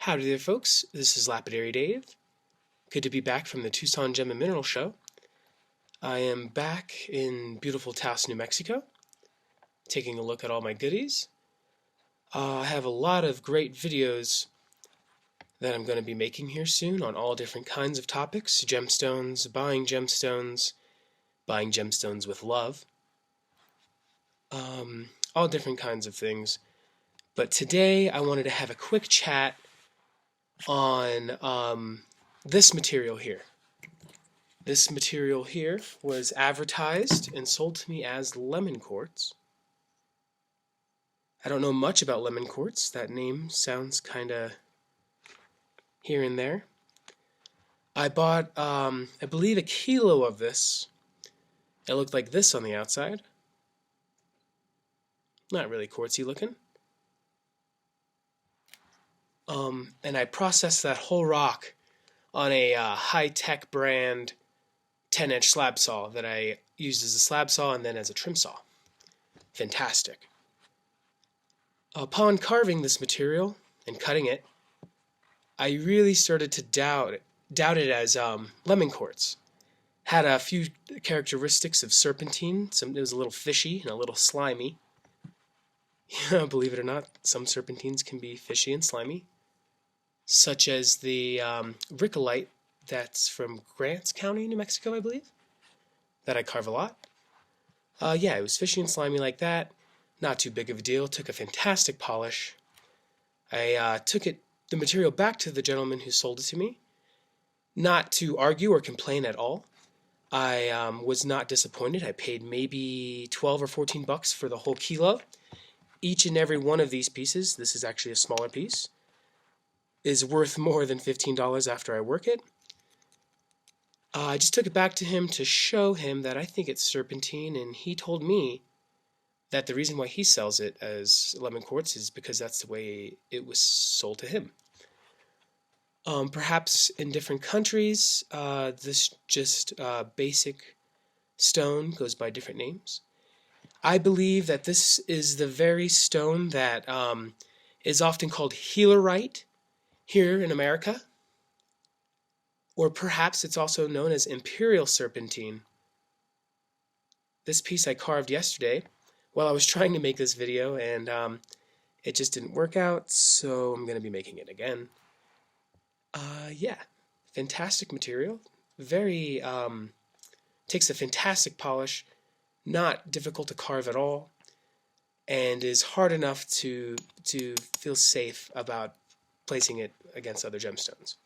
Howdy there, folks. This is Lapidary Dave. Good to be back from the Tucson Gem and Mineral Show. I am back in beautiful Taos, New Mexico, taking a look at all my goodies. I have a lot of great videos that I'm going to be making here soon on all different kinds of topics: gemstones, buying gemstones with love, all different kinds of things. But today I wanted to have a quick chat on this material here. This material here was advertised and sold to me as lemon quartz. I don't know much about lemon quartz. That name sounds kind of here and there. I bought, I believe, a kilo of this. It looked like this on the outside. Not really quartzy looking. And I processed that whole rock on a high-tech brand 10-inch slab saw that I used as a slab saw and then as a trim saw. Fantastic. Upon carving this material and cutting it, I really started to doubt it as lemon quartz. Had a few characteristics of serpentine. It was a little fishy and a little slimy. Yeah, believe it or not, some serpentines can be fishy and slimy, such as the riccolite that's from Grants County, New Mexico, I believe, that I carve a lot. Yeah, it was fishy and slimy like that. Not too big of a deal. Took a fantastic polish. I took the material back to the gentleman who sold it to me, not to argue or complain at all. I was not disappointed. I paid maybe $12 or $14 for the whole kilo. Each and every one of these pieces, this is actually a smaller piece, is worth more than $15 after I work it. I just took it back to him to show him that I think it's serpentine, and he told me that the reason why he sells it as lemon quartz is because that's the way it was sold to him. Perhaps in different countries, this just basic stone goes by different names. I believe that this is the very stone that is often called healerite here in America, or perhaps it's also known as imperial serpentine. This piece I carved yesterday while I was trying to make this video, and it just didn't work out, so I'm going to be making it again. Yeah, fantastic material. Very, takes a fantastic polish, not difficult to carve at all, and is hard enough to feel safe about placing it against other gemstones.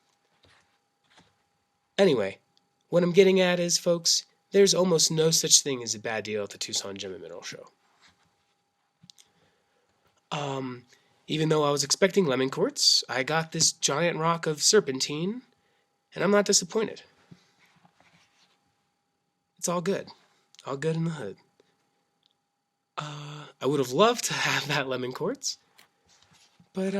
Anyway, what I'm getting at is, folks, there's almost no such thing as a bad deal at the Tucson Gem and Mineral Show. Even though I was expecting lemon quartz, I got this giant rock of serpentine, and I'm not disappointed. It's all good. All good in the hood. I would have loved to have that lemon quartz, but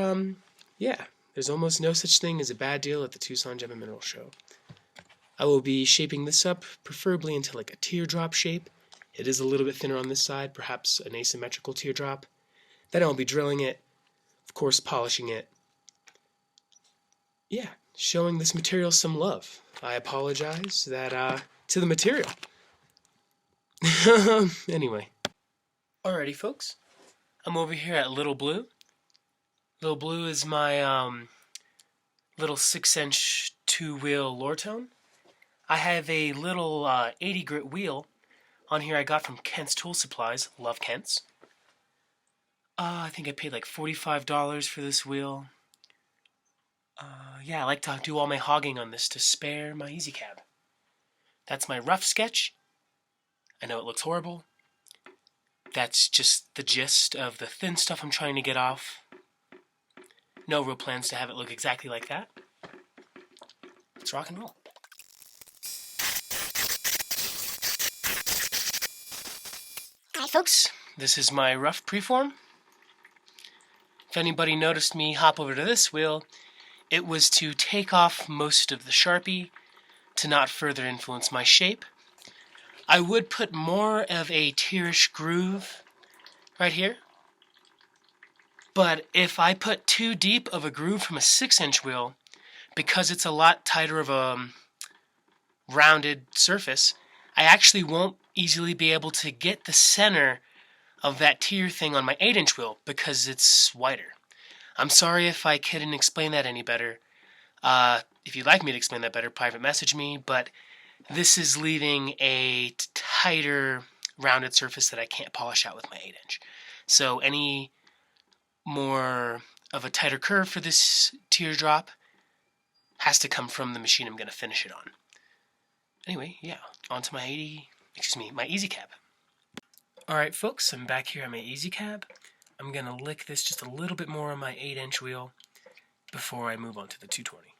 yeah, there's almost no such thing as a bad deal at the Tucson Gem and Mineral Show. I will be shaping this up, preferably into like a teardrop shape. It is a little bit thinner on this side, perhaps an asymmetrical teardrop. Then I'll be drilling it, of course polishing it. Yeah, showing this material some love. I apologize to the material. Anyway. Alrighty, folks. I'm over here at Little Blue. Little Blue is my little 6-inch 2-wheel Lortone. I have a little 80 grit wheel on here I got from Kent's Tool Supplies. Love Kent's. I think I paid like $45 for this wheel. Yeah, I like to do all my hogging on this to spare my Easy Cab. That's my rough sketch. I know it looks horrible. That's just the gist of the thin stuff I'm trying to get off. No real plans to have it look exactly like that. Let's rock and roll. Hi folks, this is my rough preform. If anybody noticed me hop over to this wheel, it was to take off most of the Sharpie to not further influence my shape. I would put more of a tearish groove right here, But if I put too deep of a groove from a 6-inch wheel, because it's a lot tighter of a rounded surface, I actually won't easily be able to get the center of that tier thing on my 8-inch wheel because it's wider. I'm sorry if I couldn't explain that any better. If you'd like me to explain that better, private message me, but this is leaving a tighter rounded surface that I can't polish out with my 8-inch. So any more of a tighter curve for this teardrop has to come from the machine I'm going to finish it on. Anyway, yeah, onto my my Easy Cab. Alright folks, I'm back here on my Easy Cab. I'm going to lick this just a little bit more on my 8-inch wheel before I move on to the 220.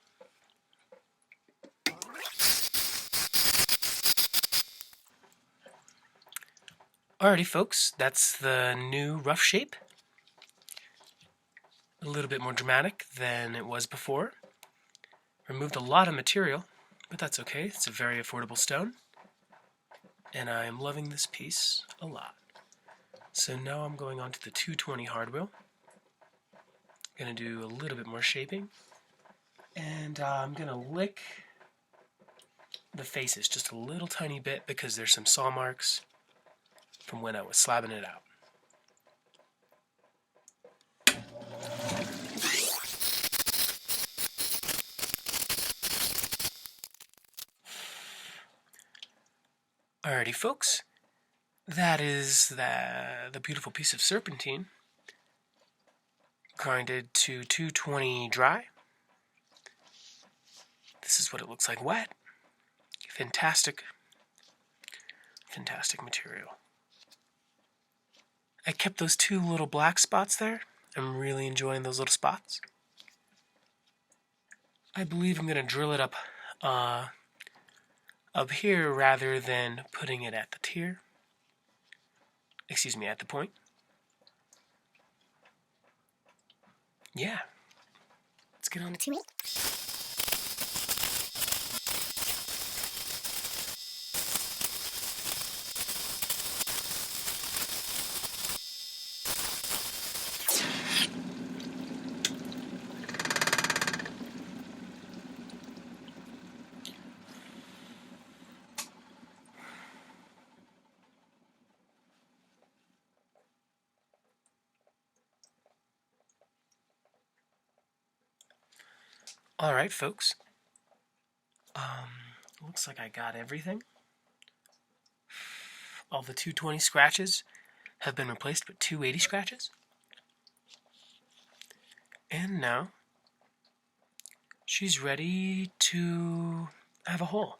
Alrighty folks, that's the new rough shape. A little bit more dramatic than it was before. Removed a lot of material, but that's okay. It's a very affordable stone. And I am loving this piece a lot. So now I'm going on to the 220 hard wheel. Going to do a little bit more shaping. And I'm going to lick the faces just a little tiny bit because there's some saw marks from when I was slabbing it out. Alrighty folks, that is the beautiful piece of serpentine, grinded to 220 dry. This is what it looks like wet. Fantastic, fantastic material. I kept those two little black spots there. I'm really enjoying those little spots. I believe I'm going to drill it up here rather than putting it at the tier. Excuse me, at the point. Yeah. Let's get on to 2-8. Alright, folks. Looks like I got everything. All the 220 scratches have been replaced with 280 scratches. And now, she's ready to have a hole.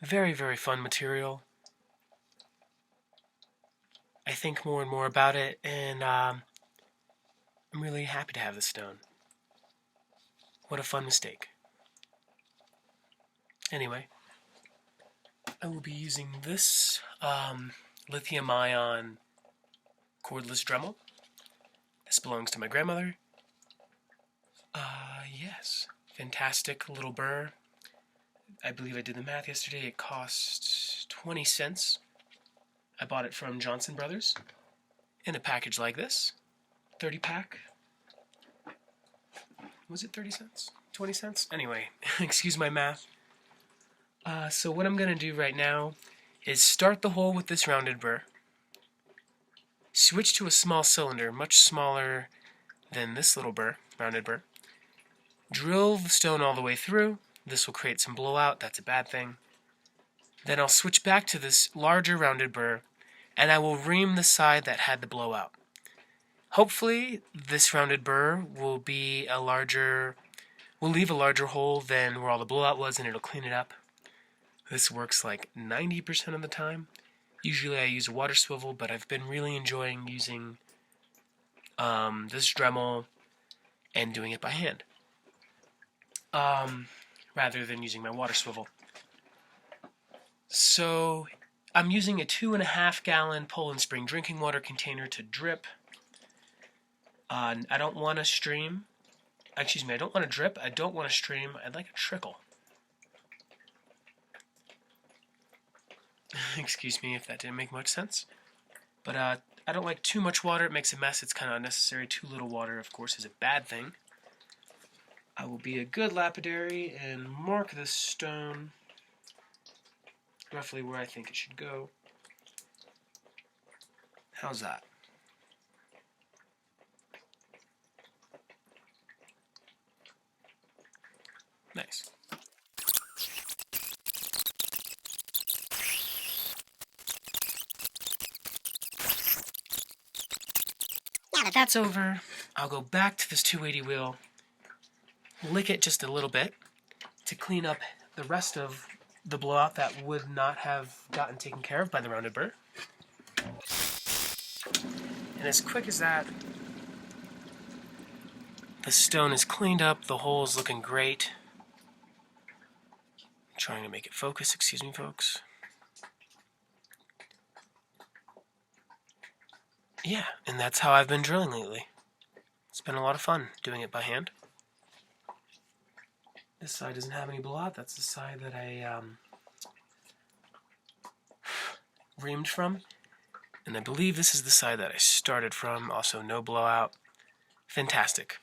Very, very fun material. I think more and more about it, and I'm really happy to have this stone. What a fun mistake. Anyway, I will be using this Lithium-Ion Cordless Dremel. This belongs to my grandmother. Yes, fantastic little burr. I believe I did the math yesterday. It cost 20 cents. I bought it from Johnson Brothers in a package like this. 30 pack. Was it 30 cents? 20 cents? Anyway, excuse my math. So what I'm going to do right now is start the hole with this rounded burr. Switch to a small cylinder, much smaller than this little burr, rounded burr. Drill the stone all the way through. This will create some blowout. That's a bad thing. Then I'll switch back to this larger rounded burr, and I will ream the side that had the blowout. Hopefully, this rounded burr will leave a larger hole than where all the blowout was, and it'll clean it up. This works like 90% of the time. Usually I use a water swivel, but I've been really enjoying using this Dremel and doing it by hand, rather than using my water swivel. So I'm using a 2.5-gallon Poland Spring drinking water container to drip. I don't want to stream. Excuse me, I don't want to drip. I don't want to stream. I'd like a trickle. Excuse me if that didn't make much sense. But I don't like too much water. It makes a mess. It's kind of unnecessary. Too little water, of course, is a bad thing. I will be a good lapidary and mark this stone roughly where I think it should go. How's that? Nice. Now that that's over, I'll go back to this 280 wheel, lick it just a little bit to clean up the rest of the blowout that would not have gotten taken care of by the rounded burr. And as quick as that, the stone is cleaned up, the hole is looking great. I'm trying to make it focus, excuse me folks. Yeah, and that's how I've been drilling lately. It's been a lot of fun doing it by hand. This side doesn't have any blowout. That's the side that I reamed from. And I believe this is the side that I started from. Also no blowout. Fantastic.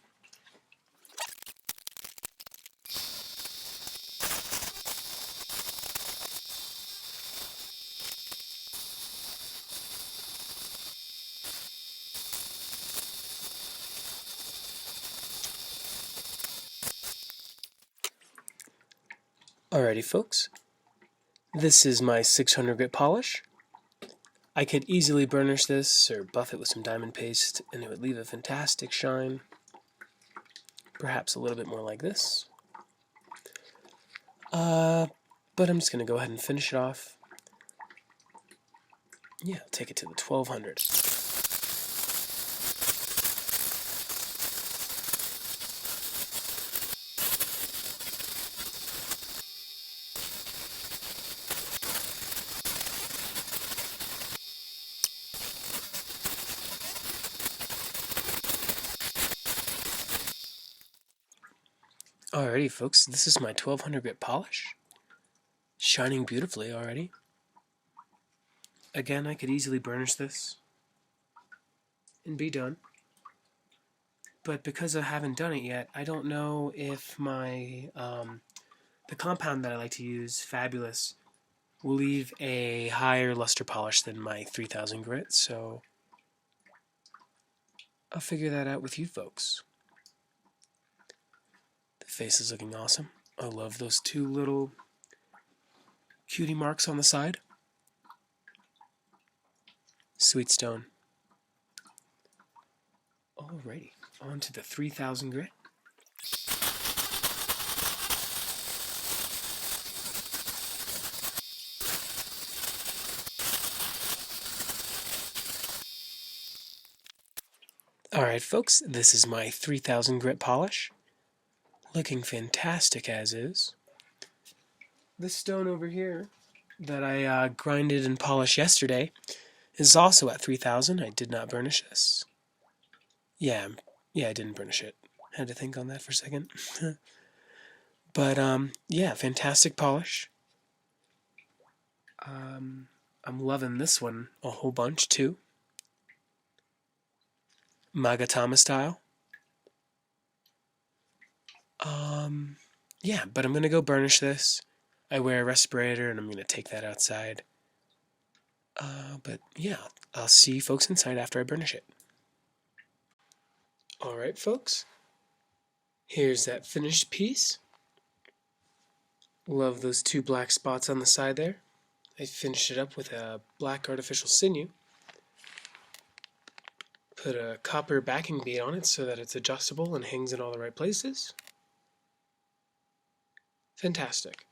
Alrighty folks, this is my 600 grit polish. I could easily burnish this or buff it with some diamond paste and it would leave a fantastic shine. Perhaps a little bit more like this. But I'm just going to go ahead and finish it off. Yeah, I'll take it to the 1200. Alrighty folks, this is my 1200 grit polish. Shining beautifully already. Again, I could easily burnish this and be done. But because I haven't done it yet, I don't know if my the compound that I like to use, Fabulous, will leave a higher luster polish than my 3000 grit, so I'll figure that out with you folks. The face is looking awesome. I love those two little cutie marks on the side. Sweet stone. Alrighty, on to the 3000 grit. Alright folks, this is my 3000 grit polish. Looking fantastic as is. This stone over here that I grinded and polished yesterday is also at 3000. I did not burnish this. Yeah, I didn't burnish it. Had to think on that for a second. But yeah, fantastic polish. I'm loving this one a whole bunch too. Magatama style. Yeah, but I'm going to go burnish this. I wear a respirator and I'm going to take that outside. But yeah, I'll see you folks inside after I burnish it. Alright folks, here's that finished piece. Love those two black spots on the side there. I finished it up with a black artificial sinew. Put a copper backing bead on it so that it's adjustable and hangs in all the right places. Fantastic.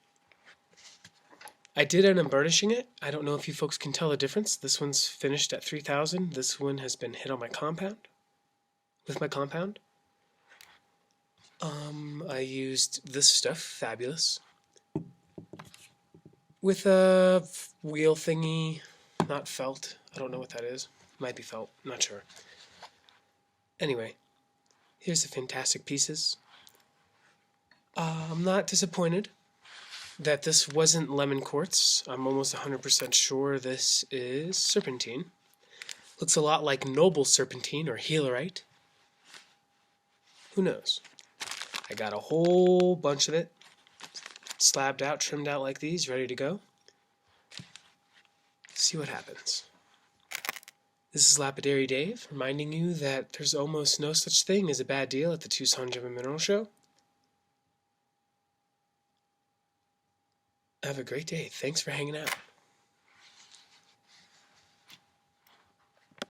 I did end up burnishing it. I don't know if you folks can tell the difference. This one's finished at 3000. This one has been hit on my compound. With my compound. I used this stuff, Fabulous. With a wheel thingy, not felt. I don't know what that is. Might be felt, not sure. Anyway, here's the fantastic pieces. I'm not disappointed that this wasn't Lemon Quartz. I'm almost 100% sure this is Serpentine. Looks a lot like noble serpentine or healerite. Who knows? I got a whole bunch of it slabbed out, trimmed out like these, ready to go. See what happens. This is Lapidary Dave, reminding you that there's almost no such thing as a bad deal at the Tucson Gem and Mineral Show. Have a great day. Thanks for hanging out.